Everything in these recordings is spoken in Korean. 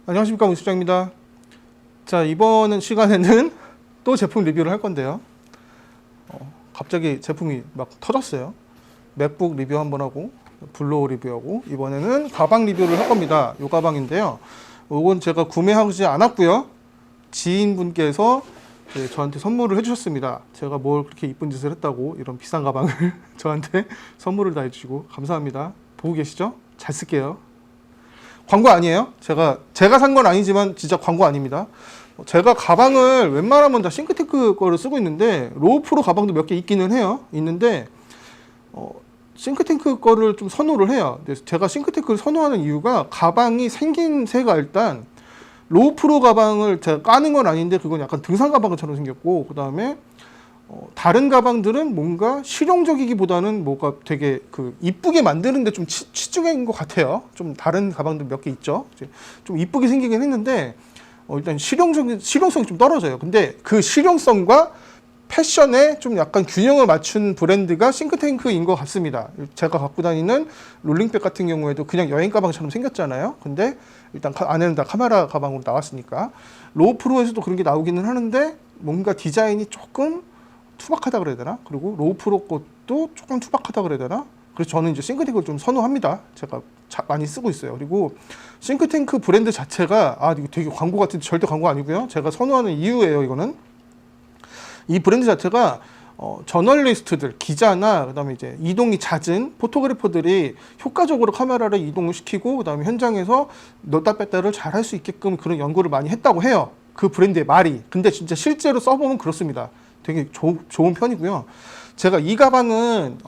안녕하십니까, 문수장입니다. 자, 이번 시간에는 또 제품 리뷰를 할 건데요. 갑자기 제품이 막 터졌어요. 맥북 리뷰 한번 하고 블로우 리뷰하고 이번에는 가방 리뷰를 할 겁니다. 이 가방인데요. 이건 제가 구매하지 않았고요. 지인분께서 저한테 선물을 해주셨습니다. 제가 뭘 그렇게 이쁜 짓을 했다고 이런 비싼 가방을 저한테 선물을 다 해주시고 감사합니다. 보고 계시죠? 잘 쓸게요. 광고 아니에요. 제가 산 건 아니지만 진짜 광고 아닙니다. 제가 가방을 웬만하면 다 싱크탱크 거를 쓰고 있는데 로우 프로 가방도 몇 개 있기는 해요. 있는데 싱크탱크 거를 좀 선호를 해요. 그래서 제가 싱크탱크를 선호하는 이유가 가방이 생긴 새가 일단 로우 프로 가방을 제가 까는 건 아닌데 그건 약간 등산 가방처럼 생겼고, 그 다음에 다른 가방들은 뭔가 실용적이기보다는 뭔가 되게 이쁘게 만드는데 좀 치중인 것 같아요. 좀 다른 가방들 몇 개 있죠. 좀 이쁘게 생기긴 했는데 일단 실용성이 좀 떨어져요. 근데 그 실용성과 패션에 좀 약간 균형을 맞춘 브랜드가 싱크탱크인 것 같습니다. 제가 갖고 다니는 롤링백 같은 경우에도 그냥 여행 가방처럼 생겼잖아요. 근데 일단 안에는 다 카메라 가방으로 나왔으니까 로우 프로에서도 그런 게 나오기는 하는데 뭔가 디자인이 조금 투박하다 그래야 되나? 그리고 로우 프로 것도 조금 투박하다 그래야 되나? 그래서 저는 이제 싱크탱크를 좀 선호합니다. 제가 많이 쓰고 있어요. 그리고 싱크탱크 브랜드 자체가 이거 되게 광고 같은데 절대 광고 아니고요. 제가 선호하는 이유예요. 이거는 이 브랜드 자체가 저널리스트들, 기자나 그다음에 이제 이동이 잦은 포토그래퍼들이 효과적으로 카메라를 이동을 시키고 그다음에 현장에서 넣다 뺐다를 잘 할 수 있게끔 그런 연구를 많이 했다고 해요. 그 브랜드의 말이. 근데 진짜 실제로 써보면 그렇습니다. 되게 좋은 편이고요. 제가 이 가방은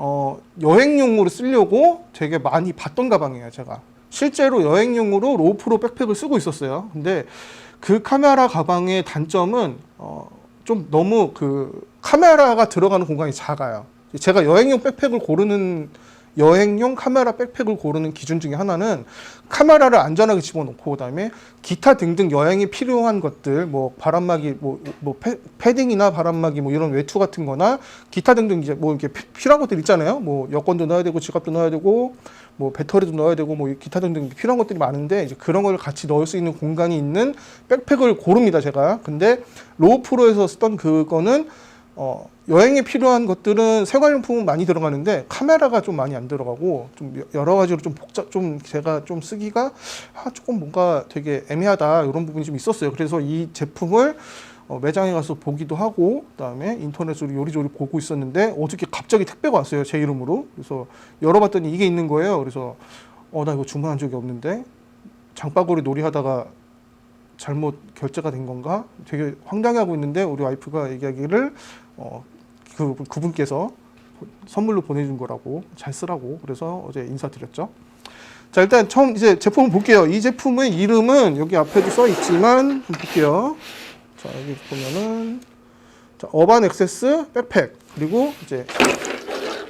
여행용으로 쓰려고 되게 많이 봤던 가방이에요. 제가 실제로 여행용으로 로우 프로 백팩을 쓰고 있었어요. 근데 그 카메라 가방의 단점은 좀 너무 카메라가 들어가는 공간이 작아요. 제가 여행용 카메라 백팩을 고르는 기준 중에 하나는 카메라를 안전하게 집어넣고 그다음에 기타 등등 여행에 필요한 것들, 뭐 바람막이, 패딩이나 바람막이, 이런 외투 같은 거나 기타 등등 이제 이렇게 필요한 것들 있잖아요. 뭐 여권도 넣어야 되고 지갑도 넣어야 되고 뭐 배터리도 넣어야 되고 기타 등등 필요한 것들이 많은데 이제 그런 걸 같이 넣을 수 있는 공간이 있는 백팩을 고릅니다, 제가. 근데 로우 프로에서 쓰던 그거는 여행에 필요한 것들은 생활용품은 많이 들어가는데 카메라가 좀 많이 안 들어가고 좀 여러 가지로 좀 제가 좀 쓰기가 조금 뭔가 되게 애매하다 이런 부분이 좀 있었어요. 그래서 이 제품을 매장에 가서 보기도 하고 그다음에 인터넷으로 요리조리 보고 있었는데 어저께 갑자기 택배가 왔어요, 제 이름으로. 그래서 열어봤더니 이게 있는 거예요. 그래서 나 이거 주문한 적이 없는데 장바구니 놀이하다가 잘못 결제가 된 건가? 되게 황당해하고 있는데 우리 와이프가 얘기하기를 그분께서 선물로 보내준 거라고, 잘 쓰라고. 그래서 어제 인사드렸죠. 자, 일단 처음 이제 제품을 볼게요. 이 제품의 이름은 여기 앞에도 써 있지만 볼게요. 자, 여기 보면은 어반 액세스 백팩, 그리고 이제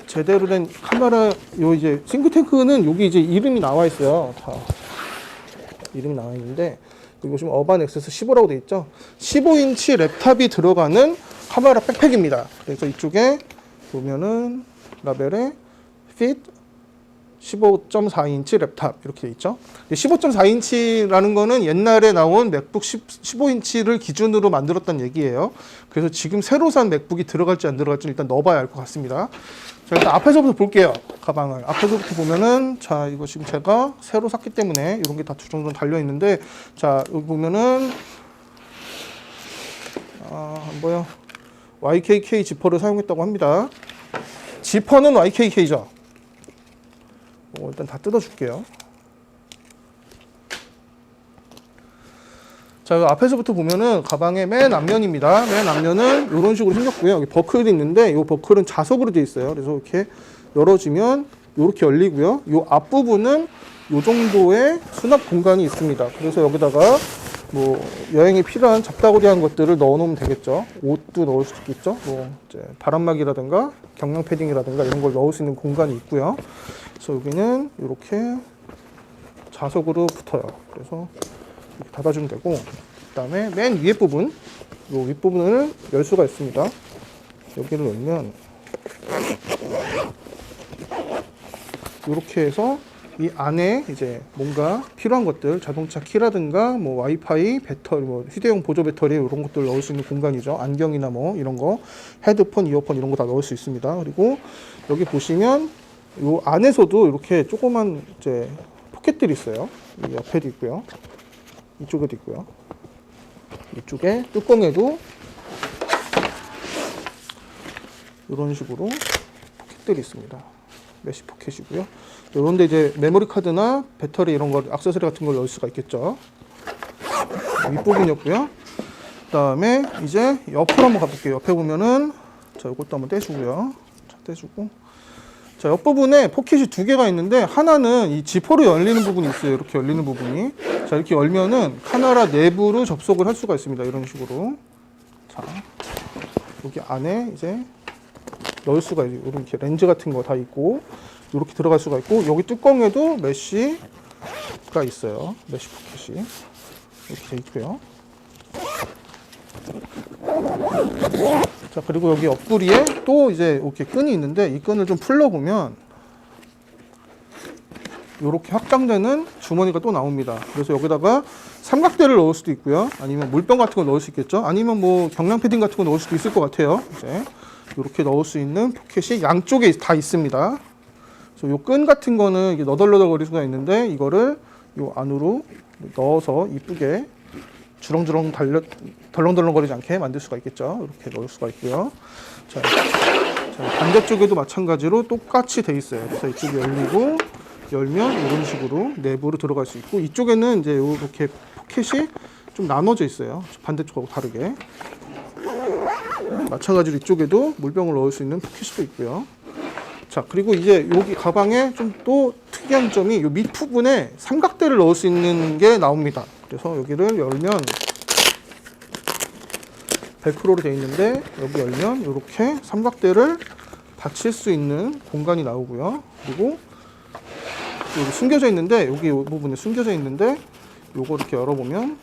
제대로 된 카메라, 이제 싱크탱크는 여기 이제 이름이 나와 있어요. 자, 이름이 나와 있는데 그리고 지금 어반 액세스 15라고 되어 있죠. 15인치 랩탑이 들어가는 카메라 백팩입니다. 그래서 이쪽에 보면은 라벨에 fit 15.4인치 랩탑 이렇게 되어 있죠. 15.4인치라는 거는 옛날에 나온 맥북 15인치를 기준으로 만들었다는 얘기예요. 그래서 지금 새로 산 맥북이 들어갈지 안 들어갈지 일단 넣어봐야 알 것 같습니다. 자, 일단 앞에서부터 볼게요. 가방을 앞에서부터 보면은, 자, 이거 지금 제가 새로 샀기 때문에 이런 게 다 두 정도는 달려 있는데, 자, 여기 보면은 안 보여. YKK 지퍼를 사용했다고 합니다. 지퍼는 YKK죠. 일단 다 뜯어줄게요. 자, 앞에서부터 보면은 가방의 맨 앞면입니다. 맨 앞면은 이런 식으로 생겼고요. 여기 버클이 있는데 이 버클은 자석으로 되어 있어요. 그래서 이렇게 열어주면 이렇게 열리고요. 이 앞부분은 이 정도의 수납 공간이 있습니다. 그래서 여기다가 뭐 여행에 필요한 잡다구리한 것들을 넣어놓으면 되겠죠. 옷도 넣을 수 있겠죠. 뭐 이제 바람막이라든가 경량 패딩이라든가 이런 걸 넣을 수 있는 공간이 있고요. 그래서 여기는 이렇게 자석으로 붙어요. 그래서 이렇게 닫아주면 되고, 그 다음에 맨 위에 부분, 요 윗부분을 열 수가 있습니다. 여기를 열면 이렇게 해서 이 안에 이제 뭔가 필요한 것들, 자동차 키라든가 뭐 와이파이, 배터리, 뭐 휴대용 보조 배터리 이런 것들 넣을 수 있는 공간이죠. 안경이나 뭐 이런 거, 헤드폰, 이어폰 이런 거 다 넣을 수 있습니다. 그리고 여기 보시면 요 안에서도 이렇게 조그만 이제 포켓들이 있어요. 이 옆에도 있고요. 이쪽에도 있고요. 이쪽에 뚜껑에도 이런 식으로 포켓들이 있습니다. 메쉬 포켓이고요. 이런데 이제 메모리 카드나 배터리 이런 거, 액세서리 같은 걸 넣을 수가 있겠죠. 윗부분이었고요. 그다음에 이제 옆으로 한번 가볼게요. 옆에 보면은 자, 이것도 한번 떼주고요. 자, 떼주고. 자, 옆부분에 포켓이 두 개가 있는데 하나는 이 지퍼로 열리는 부분이 있어요. 이렇게 열리는 부분이. 자, 이렇게 열면은 카메라 내부로 접속을 할 수가 있습니다. 이런 식으로. 자, 여기 안에 이제 넣을 수가 있고, 이렇게 렌즈 같은 거 다 있고, 이렇게 들어갈 수가 있고, 여기 뚜껑에도 메쉬가 있어요. 메쉬 포켓이 이렇게 돼 있고요. 자, 그리고 여기 옆구리에 또 이제 이렇게 끈이 있는데, 이 끈을 좀 풀러보면 이렇게 확장되는 주머니가 또 나옵니다. 그래서 여기다가 삼각대를 넣을 수도 있고요. 아니면 물병 같은 거 넣을 수 있겠죠. 아니면 뭐 경량 패딩 같은 거 넣을 수도 있을 것 같아요. 이제 이렇게 넣을 수 있는 포켓이 양쪽에 다 있습니다. 그래서 요 끈 같은 거는 이게 너덜너덜거릴 수가 있는데, 이거를 요 안으로 넣어서 이쁘게 주렁주렁 덜렁덜렁거리지 않게 만들 수가 있겠죠. 이렇게 넣을 수가 있고요. 자, 반대쪽에도 마찬가지로 똑같이 돼 있어요. 그래서 이쪽이 열리고 열면 이런 식으로 내부로 들어갈 수 있고, 이쪽에는 이제 이렇게 포켓이 좀 나눠져 있어요. 반대쪽하고 다르게. 마찬가지로 이쪽에도 물병을 넣을 수 있는 포켓이 또 있고요. 자, 그리고 이제 여기 가방에 좀 또 특이한 점이 이 밑부분에 삼각대를 넣을 수 있는 게 나옵니다. 그래서 여기를 열면 벨크로로 되어 있는데, 여기 열면 이렇게 삼각대를 받칠 수 있는 공간이 나오고요. 그리고 여기 숨겨져 있는데, 여기 이 부분에 숨겨져 있는데, 요거 이렇게 열어보면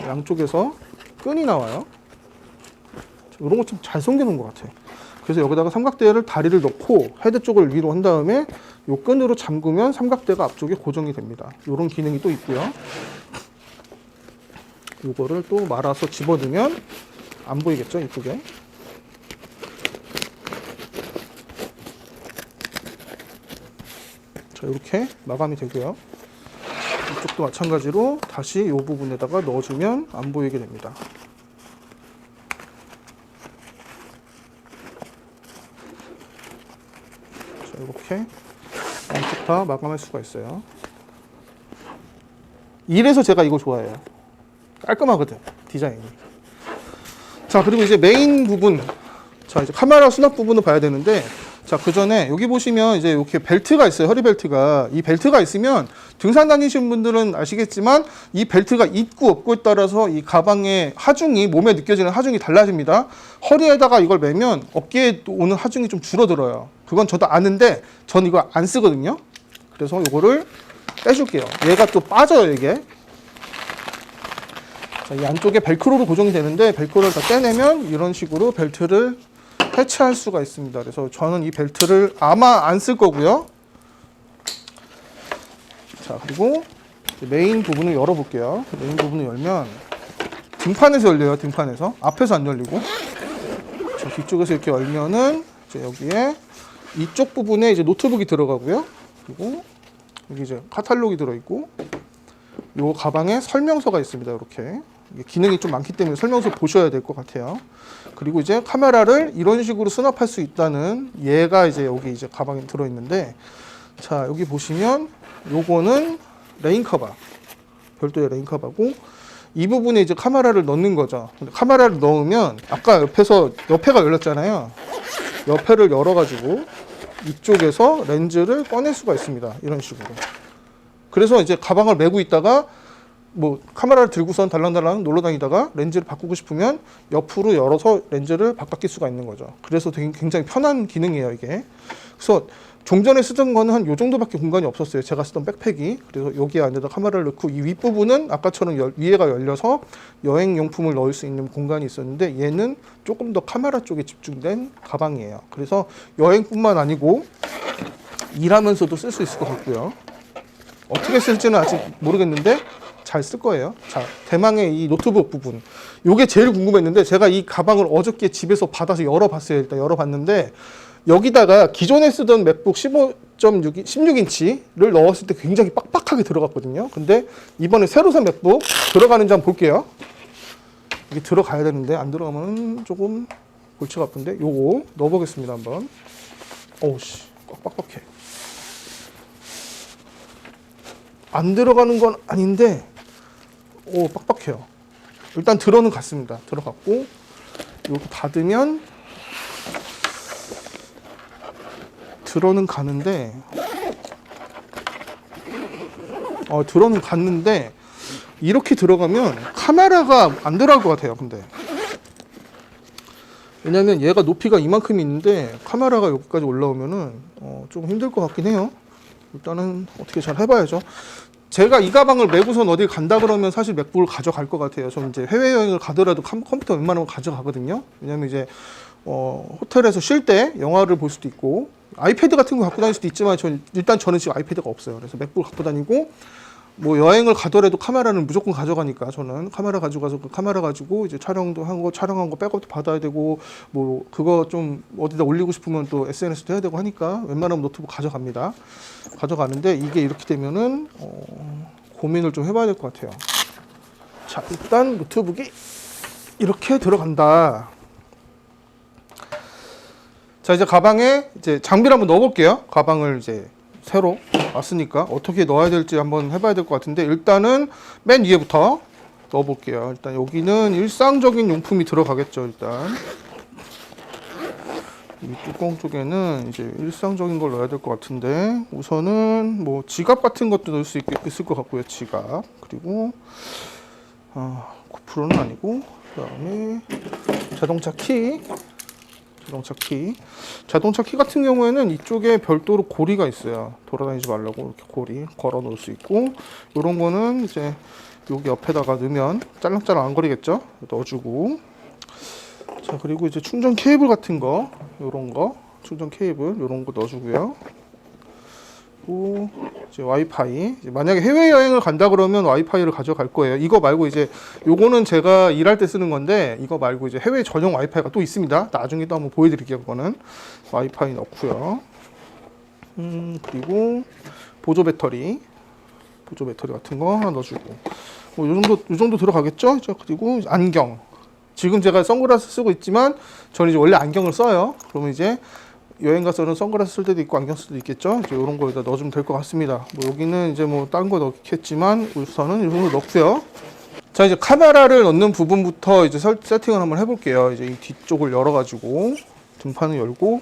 양쪽에서 끈이 나와요. 이런 거 좀 잘 숨겨놓은 것 같아요. 그래서 여기다가 삼각대를 다리를 넣고 헤드 쪽을 위로 한 다음에 요 끈으로 잠그면 삼각대가 앞쪽에 고정이 됩니다. 이런 기능이 또 있고요. 요거를 또 말아서 집어넣으면 안 보이겠죠, 이쁘게. 자, 이렇게 마감이 되고요. 이쪽도 마찬가지로 다시 이 부분에다가 넣어주면 안 보이게 됩니다. 자, 이렇게 양쪽 다 마감할 수가 있어요. 이래서 제가 이거 좋아해요. 깔끔하거든, 디자인이. 자, 그리고 이제 메인 부분, 자, 이제 카메라 수납 부분을 봐야 되는데, 자, 그 전에 여기 보시면 이제 이렇게 벨트가 있어요. 허리 벨트가. 이 벨트가 있으면 등산 다니시는 분들은 아시겠지만 이 벨트가 있고 없고에 따라서 이 가방의 하중이, 몸에 느껴지는 하중이 달라집니다. 허리에다가 이걸 매면 어깨에 오는 하중이 좀 줄어들어요. 그건 저도 아는데 전 이거 안 쓰거든요. 그래서 이거를 빼줄게요. 얘가 또 빠져요, 이게. 자, 이 안쪽에 벨크로로 고정이 되는데, 벨크로를 다 떼내면 이런 식으로 벨트를 해체할 수가 있습니다. 그래서 저는 이 벨트를 아마 안 쓸 거고요. 자, 그리고 메인 부분을 열어볼게요. 메인 부분을 열면 등판에서 열려요. 등판에서. 앞에서 안 열리고. 자, 뒤쪽에서 이렇게 열면은 이제 여기에 이쪽 부분에 이제 노트북이 들어가고요. 그리고 여기 이제 카탈로그가 들어있고, 요 가방에 설명서가 있습니다. 이렇게. 기능이 좀 많기 때문에 설명서 보셔야 될 것 같아요. 그리고 이제 카메라를 이런 식으로 수납할 수 있다는, 얘가 이제 여기 이제 가방에 들어있는데, 자, 여기 보시면 요거는 레인 커버, 별도의 레인 커버고, 이 부분에 이제 카메라를 넣는 거죠. 근데 카메라를 넣으면 아까 옆에가 열렸잖아요. 옆에를 열어가지고 이쪽에서 렌즈를 꺼낼 수가 있습니다. 이런 식으로. 그래서 이제 가방을 메고 있다가 뭐 카메라를 들고선 달랑달랑 놀러 다니다가 렌즈를 바꾸고 싶으면 옆으로 열어서 렌즈를 바꿀 수가 있는 거죠. 그래서 되게 굉장히 편한 기능이에요, 이게. 그래서 종전에 쓰던 거는 한 요 정도밖에 공간이 없었어요. 제가 쓰던 백팩이. 그래서 여기 안에다 카메라를 넣고 이 윗부분은 아까처럼 위에가 열려서 여행용품을 넣을 수 있는 공간이 있었는데 얘는 조금 더 카메라 쪽에 집중된 가방이에요. 그래서 여행뿐만 아니고 일하면서도 쓸 수 있을 것 같고요. 어떻게 쓸지는 아직 모르겠는데 잘 쓸 거예요. 자, 대망의 이 노트북 부분. 요게 제일 궁금했는데 제가 이 가방을 어저께 집에서 받아서 열어봤어요. 일단 열어봤는데 여기다가 기존에 쓰던 맥북 16인치를 넣었을 때 굉장히 빡빡하게 들어갔거든요. 근데 이번에 새로 산 맥북 들어가는지 한번 볼게요. 이게 들어가야 되는데 안 들어가면 조금 골치가 아픈데 요거 넣어보겠습니다. 한번. 어우씨, 빡빡해. 안 들어가는 건 아닌데 오, 빡빡해요. 일단 들어는 갔습니다. 들어갔고 이렇게 닫으면 들어는 가는데 들어는 갔는데 이렇게 들어가면 카메라가 안 들어갈 것 같아요. 근데 왜냐면 얘가 높이가 이만큼이 있는데 카메라가 여기까지 올라오면은 좀 힘들 것 같긴 해요. 일단은 어떻게 잘 해봐야죠. 제가 이 가방을 메고선 어딜 간다 그러면 사실 맥북을 가져갈 것 같아요. 저는 이제 해외여행을 가더라도 컴퓨터 웬만하면 가져가거든요. 왜냐면 이제 호텔에서 쉴 때 영화를 볼 수도 있고 아이패드 같은 거 갖고 다닐 수도 있지만 저는 지금 아이패드가 없어요. 그래서 맥북을 갖고 다니고 뭐 여행을 가더라도 카메라는 무조건 가져가니까 저는 카메라 가져가서 그 카메라 가지고 이제 촬영한 거 백업도 받아야 되고 뭐 그거 좀 어디다 올리고 싶으면 또 SNS도 해야 되고 하니까 웬만하면 노트북 가져갑니다. 가져가는데 이게 이렇게 되면은 고민을 좀 해봐야 될 것 같아요. 자, 일단 노트북이 이렇게 들어간다. 자, 이제 가방에 이제 장비를 한번 넣어볼게요. 가방을 이제 새로 왔으니까 어떻게 넣어야 될지 한번 해봐야 될 것 같은데 일단은 맨 위에부터 넣어볼게요. 일단 여기는 일상적인 용품이 들어가겠죠. 일단 이 뚜껑 쪽에는 이제 일상적인 걸 넣어야 될 것 같은데 우선은 뭐 지갑 같은 것도 넣을 수 있을 것 같고요. 지갑 그리고 고프로는 아니고 그다음에 자동차 키 같은 경우에는 이쪽에 별도로 고리가 있어요. 돌아다니지 말라고 이렇게 고리 걸어 놓을 수 있고 이런 거는 이제 여기 옆에다가 넣으면 짤랑짤랑 안 거리겠죠. 넣어주고 자 그리고 이제 충전 케이블 같은 거 요런 거 충전 케이블 요런 거 넣어주고요. 그리고 이제 와이파이 만약에 해외여행을 간다 그러면 와이파이를 가져갈 거예요. 이거 말고 이제 요거는 제가 일할 때 쓰는 건데 이거 말고 이제 해외 전용 와이파이가 또 있습니다. 나중에 또 한번 보여드릴게요. 그거는 와이파이 넣고요. 그리고 보조 배터리 같은 거 하나 넣어주고 뭐 요 정도 들어가겠죠. 그리고 안경 지금 제가 선글라스 쓰고 있지만 저는 이제 원래 안경을 써요. 그러면 이제 여행 가서는 선글라스 쓸 때도 있고 안경 쓸 때도 있겠죠. 이제 이런 거에다 넣어주면 될 것 같습니다. 뭐 여기는 이제 뭐 다른 거 넣겠지만 우선은 이 정도 넣고요. 자 이제 카메라를 넣는 부분부터 이제 세팅을 한번 해볼게요. 이제 이 뒤쪽을 열어가지고 등판을 열고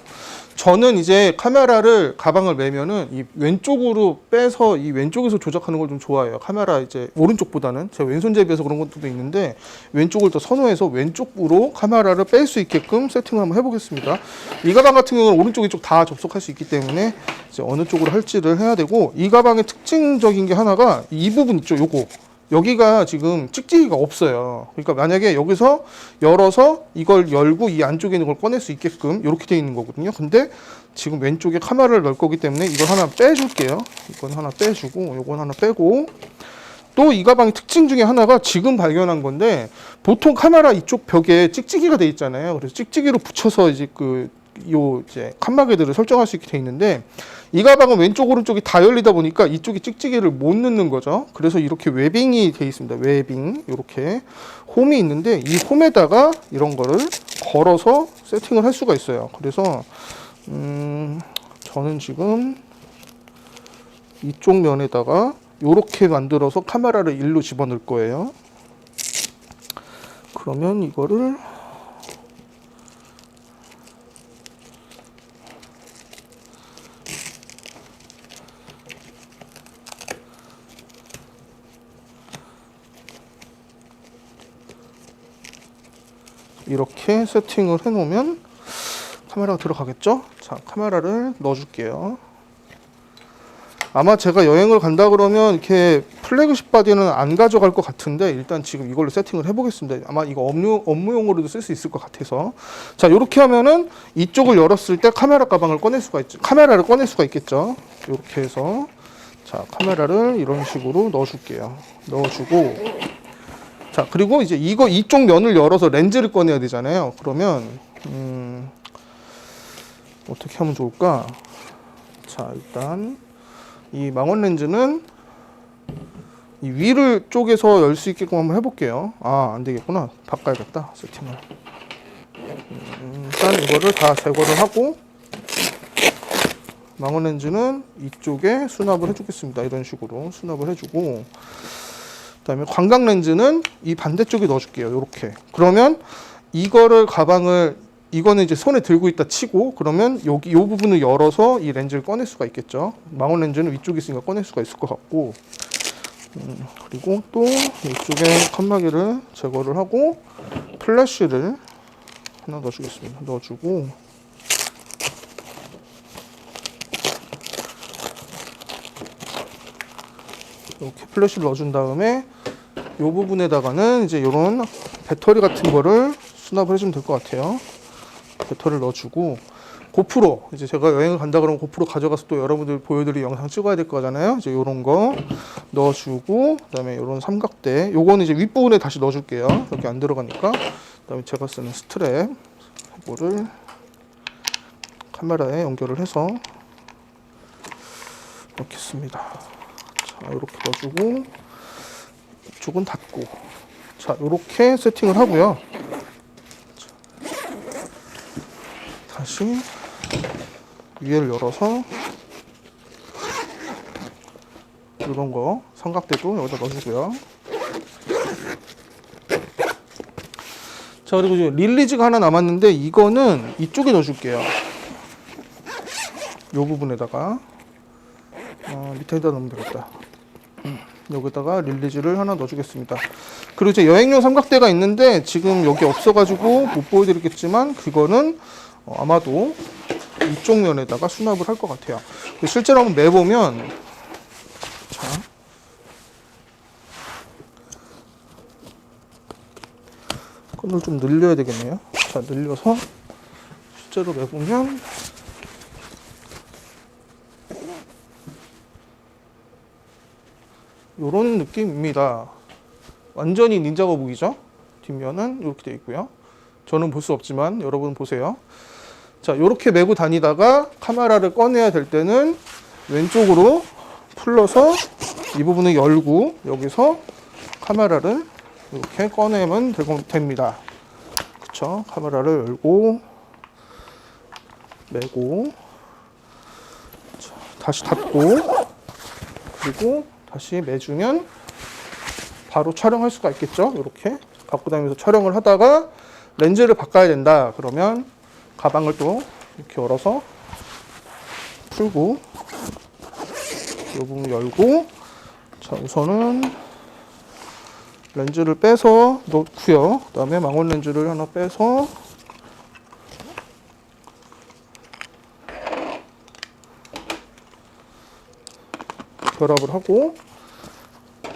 저는 이제 카메라를 가방을 매면은 이 왼쪽으로 빼서 이 왼쪽에서 조작하는 걸 좀 좋아해요. 카메라 이제 오른쪽보다는 제가 왼손잡이에서 그런 것도 있는데 왼쪽을 더 선호해서 왼쪽으로 카메라를 뺄 수 있게끔 세팅을 한번 해보겠습니다. 이 가방 같은 경우는 오른쪽 이쪽 다 접속할 수 있기 때문에 이제 어느 쪽으로 할지를 해야 되고 이 가방의 특징적인 게 하나가 이 부분 있죠. 요거 여기가 지금 찍찍이가 없어요. 그러니까 만약에 여기서 열어서 이걸 열고 이 안쪽에 있는 걸 꺼낼 수 있게끔 이렇게 되어 있는 거거든요. 근데 지금 왼쪽에 카메라를 넣을 거기 때문에 이걸 하나 빼줄게요. 이건 하나 빼주고 이건 하나 빼고 또 이 가방의 특징 중에 하나가 지금 발견한 건데 보통 카메라 이쪽 벽에 찍찍이가 돼 있잖아요. 그래서 찍찍이로 붙여서 이제 이제 칸마개들을 설정할 수 있게 돼 있는데 이 가방은 왼쪽 오른쪽이 다 열리다 보니까 이쪽에 찍찍이를 못 넣는 거죠. 그래서 이렇게 웨빙이 돼 있습니다. 웨빙 이렇게 홈이 있는데 이 홈에다가 이런 거를 걸어서 세팅을 할 수가 있어요. 그래서 저는 지금 이쪽 면에다가 이렇게 만들어서 카메라를 일로 집어넣을 거예요. 그러면 이거를 이렇게 세팅을 해 놓으면 카메라가 들어가겠죠? 자, 카메라를 넣어줄게요. 아마 제가 여행을 간다 그러면 이렇게 플래그십 바디는 안 가져갈 것 같은데 일단 지금 이걸로 세팅을 해보겠습니다. 아마 이거 업무용으로도 쓸 수 있을 것 같아서. 자, 이렇게 하면은 이쪽을 열었을 때 카메라 가방을 꺼낼 수가 있죠. 카메라를 꺼낼 수가 있겠죠. 이렇게 해서 자, 카메라를 이런 식으로 넣어줄게요. 넣어주고 자, 그리고 이제 이쪽 면을 열어서 렌즈를 꺼내야 되잖아요. 그러면 어떻게 하면 좋을까? 자, 일단 이 망원 렌즈는 이 위를 쪽에서 열 수 있게끔 한번 해볼게요. 아, 안 되겠구나. 바꿔야겠다. 세팅을. 일단 이거를 다 제거를 하고 망원 렌즈는 이쪽에 수납을 해주겠습니다. 이런 식으로 수납을 해주고 그다음에 광각 렌즈는 이 반대쪽에 넣어줄게요. 이렇게. 그러면 이거를 이거는 이제 손에 들고 있다 치고 그러면 여기 이 부분을 열어서 이 렌즈를 꺼낼 수가 있겠죠. 망원 렌즈는 위쪽에 있으니까 꺼낼 수가 있을 것 같고 그리고 또 이쪽에 칸막이를 제거를 하고 플래시를 하나 넣어주겠습니다. 넣어주고 이렇게 플래시를 넣어준 다음에 이 부분에다가는 이제 이런 배터리 같은 거를 수납을 해주면 될 것 같아요. 배터리를 넣어주고 고프로 이제 제가 여행을 간다 그러면 고프로 가져가서 또 여러분들 보여드릴 영상 찍어야 될 거잖아요. 이제 이런 거 넣어주고 그다음에 이런 삼각대 요거는 이제 윗부분에 다시 넣어줄게요. 여기 안 들어가니까. 그다음에 제가 쓰는 스트랩 이거를 카메라에 연결을 해서 넣겠습니다. 자, 이렇게 넣어주고 이쪽은 닫고 자, 이렇게 세팅을 하고요. 다시 위를 열어서 이런 거 삼각대도 여기다 넣어주고요. 자, 그리고 이제 릴리즈가 하나 남았는데 이거는 이쪽에 넣어줄게요. 이 부분에다가 밑에다 넣으면 되겠다. 여기다가 릴리즈를 하나 넣어주겠습니다. 그리고 이제 여행용 삼각대가 있는데 지금 여기 없어가지고 못 보여드리겠지만 그거는 아마도 이쪽 면에다가 수납을 할 것 같아요. 실제로 한번 매보면 자, 끈을 좀 늘려야 되겠네요. 자, 늘려서 실제로 매보면 이런 느낌입니다. 완전히 닌자 거북이죠. 뒷면은 이렇게 되어 있고요. 저는 볼 수 없지만 여러분 보세요. 자, 이렇게 메고 다니다가 카메라를 꺼내야 될 때는 왼쪽으로 풀러서 이 부분을 열고 여기서 카메라를 이렇게 꺼내면 됩니다. 그쵸? 카메라를 열고 메고 자, 다시 닫고 그리고 다시 매주면 바로 촬영할 수가 있겠죠. 이렇게 갖고 다니면서 촬영을 하다가 렌즈를 바꿔야 된다. 그러면 가방을 또 이렇게 열어서 풀고 이 부분 열고 자, 우선은 렌즈를 빼서 넣고요. 그 다음에 망원 렌즈를 하나 빼서 결합을 하고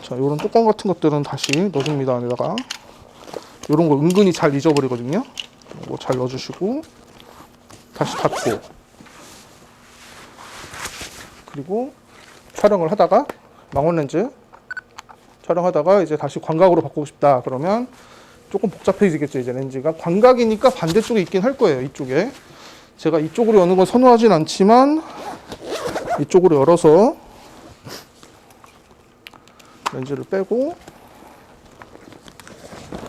자, 요런 뚜껑 같은 것들은 다시 넣어줍니다. 안에다가 요런 거 은근히 잘 잊어버리거든요. 이거 잘 넣어주시고 다시 닫고 그리고 촬영을 하다가 망원 렌즈 촬영하다가 이제 다시 광각으로 바꾸고 싶다 그러면 조금 복잡해지겠죠. 이제 렌즈가 광각이니까 반대쪽에 있긴 할 거예요. 이쪽에 제가 이쪽으로 여는 건 선호하진 않지만 이쪽으로 열어서 렌즈를 빼고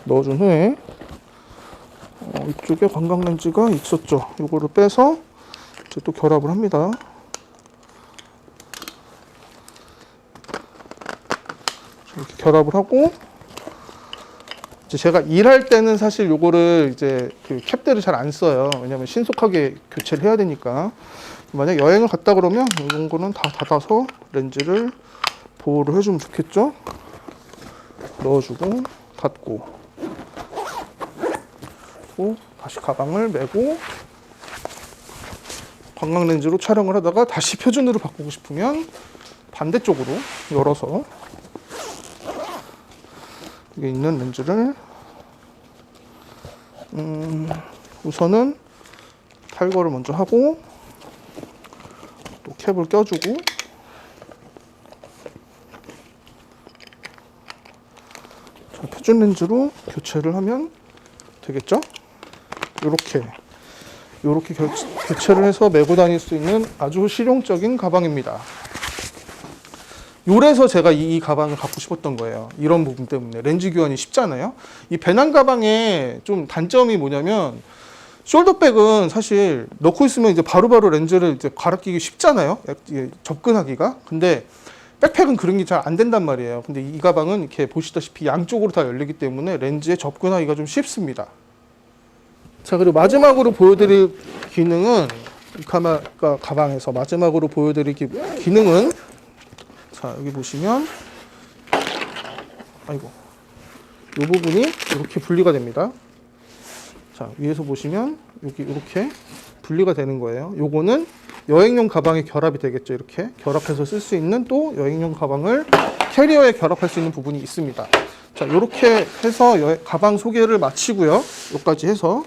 넣어준 후에 이쪽에 광각 렌즈가 있었죠. 이거를 빼서 이제 또 결합을 합니다. 이렇게 결합을 하고 이제 제가 일할 때는 사실 요거를 이제 그 캡들을 잘 안 써요. 왜냐면 신속하게 교체를 해야 되니까. 만약 여행을 갔다 그러면 이런 거는 다 닫아서 렌즈를 보호를 해주면 좋겠죠. 넣어주고 닫고 또 다시 가방을 메고 광각 렌즈로 촬영을 하다가 다시 표준으로 바꾸고 싶으면 반대쪽으로 열어서 여기 있는 렌즈를 우선은 탈거를 먼저 하고 또 캡을 껴주고 표준 렌즈로 교체를 하면 되겠죠? 요렇게 교체를 해서 메고 다닐 수 있는 아주 실용적인 가방입니다. 요래서 제가 이 가방을 갖고 싶었던 거예요. 이런 부분 때문에 렌즈 교환이 쉽잖아요. 이 배낭 가방의 좀 단점이 뭐냐면 숄더백은 사실 넣고 있으면 이제 바로바로 렌즈를 이제 갈아 끼기 쉽잖아요. 접근하기가. 근데 백팩은 그런 게 잘 안 된단 말이에요. 근데 이 가방은 이렇게 보시다시피 양쪽으로 다 열리기 때문에 렌즈에 접근하기가 좀 쉽습니다. 자, 그리고 마지막으로 보여드릴 기능은 이 가방에서 마지막으로 보여드릴 기능은 자, 여기 보시면 이 부분이 이렇게 분리가 됩니다. 자, 위에서 보시면 여기 이렇게 분리가 되는 거예요. 요거는 여행용 가방에 결합이 되겠죠. 이렇게 결합해서 쓸 수 있는 또 여행용 가방을 캐리어에 결합할 수 있는 부분이 있습니다. 자, 이렇게 해서 가방 소개를 마치고요. 여기까지 해서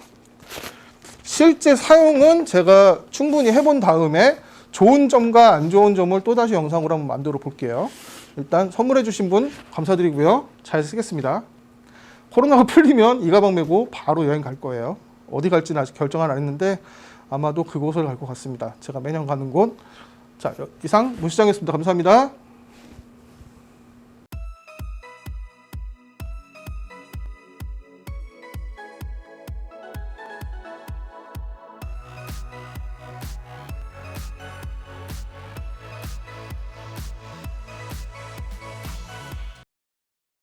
실제 사용은 제가 충분히 해본 다음에 좋은 점과 안 좋은 점을 또다시 영상으로 한번 만들어 볼게요. 일단 선물해 주신 분 감사드리고요. 잘 쓰겠습니다. 코로나가 풀리면 이 가방 메고 바로 여행 갈 거예요. 어디 갈지는 아직 결정을 안 했는데 아마도 그곳을 갈 것 같습니다. 제가 매년 가는 곳. 자, 이상 문시장이었습니다. 감사합니다.